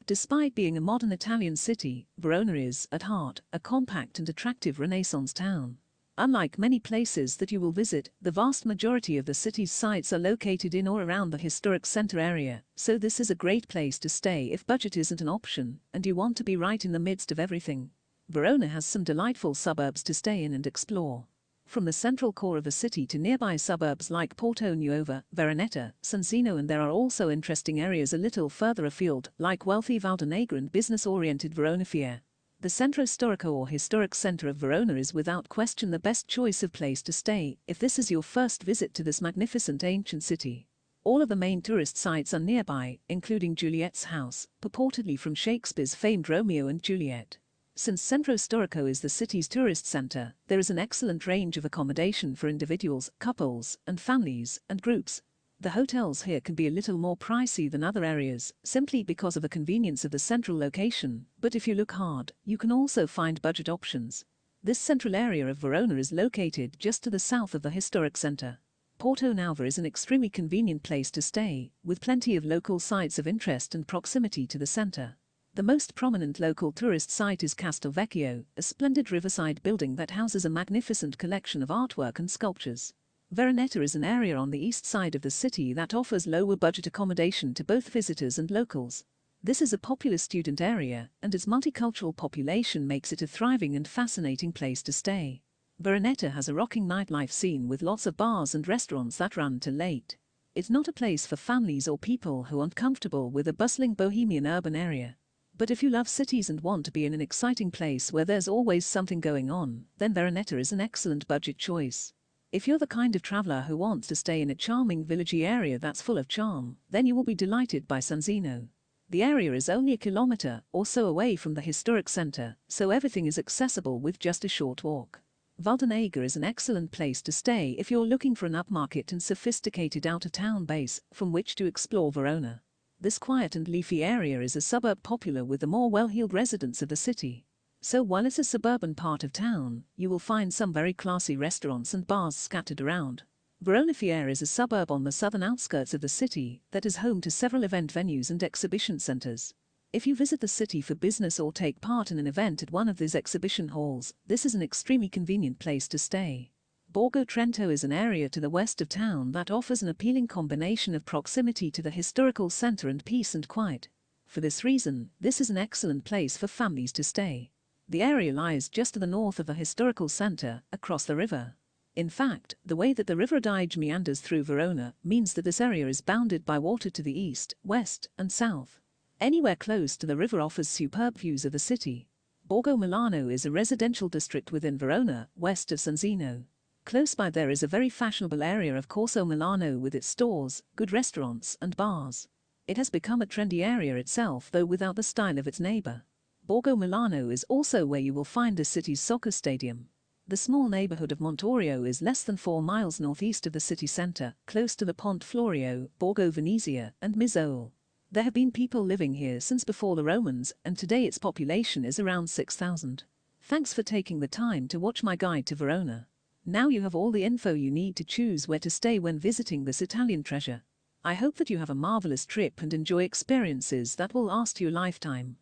Despite being a modern Italian city, Verona is, at heart, a compact and attractive Renaissance town. Unlike many places that you will visit, the vast majority of the city's sites are located in or around the historic center area, so this is a great place to stay if budget isn't an option, and you want to be right in the midst of everything. Verona has some delightful suburbs to stay in and explore. From the central core of the city to nearby suburbs like Porto Nuova, Veronetta, Zeno, and there are also interesting areas a little further afield, like wealthy Valdonega and business-oriented Verona Fiere. The Centro Storico or historic center of Verona is without question the best choice of place to stay if this is your first visit to this magnificent ancient city. All of the main tourist sites are nearby, including Juliet's house, purportedly from Shakespeare's famed Romeo and Juliet. Since Centro Storico is the city's tourist center, there is an excellent range of accommodation for individuals, couples, and families, and groups. The hotels here can be a little more pricey than other areas, simply because of the convenience of the central location, but if you look hard, you can also find budget options. This central area of Verona is located just to the south of the historic center. Porto Nava is an extremely convenient place to stay, with plenty of local sites of interest and proximity to the center. The most prominent local tourist site is Castlevecchio, a splendid riverside building that houses a magnificent collection of artwork and sculptures. Veronetta is an area on the east side of the city that offers lower budget accommodation to both visitors and locals. This is a popular student area, and its multicultural population makes it a thriving and fascinating place to stay. Veronetta has a rocking nightlife scene with lots of bars and restaurants that run till late. It's not a place for families or people who aren't comfortable with a bustling bohemian urban area. But if you love cities and want to be in an exciting place where there's always something going on, then Veronetta is an excellent budget choice. If you're the kind of traveler who wants to stay in a charming villagey area that's full of charm, then you will be delighted by Zeno. The area is only a kilometer or so away from the historic center, so everything is accessible with just a short walk. Valdonega is an excellent place to stay if you're looking for an upmarket and sophisticated out-of-town base from which to explore Verona. This quiet and leafy area is a suburb popular with the more well-heeled residents of the city. So while it's a suburban part of town, you will find some very classy restaurants and bars scattered around. Verona Fiere is a suburb on the southern outskirts of the city that is home to several event venues and exhibition centers. If you visit the city for business or take part in an event at one of these exhibition halls, this is an extremely convenient place to stay. Borgo Trento is an area to the west of town that offers an appealing combination of proximity to the historical center and peace and quiet. For this reason, this is an excellent place for families to stay. The area lies just to the north of the historical center, across the river. In fact, the way that the River Adige meanders through Verona means that this area is bounded by water to the east, west, and south. Anywhere close to the river offers superb views of the city. Borgo Milano is a residential district within Verona, west of Zeno. Close by there is a very fashionable area of Corso Milano with its stores, good restaurants, and bars. It has become a trendy area itself, though without the style of its neighbor. Borgo Milano is also where you will find the city's soccer stadium. The small neighborhood of Montorio is less than 4 miles northeast of the city center, close to the Ponte Florio, Borgo Venezia, and Mizzole. There have been people living here since before the Romans, and today its population is around 6,000. Thanks for taking the time to watch my guide to Verona. Now you have all the info you need to choose where to stay when visiting this Italian treasure. I hope that you have a marvelous trip and enjoy experiences that will last you a lifetime.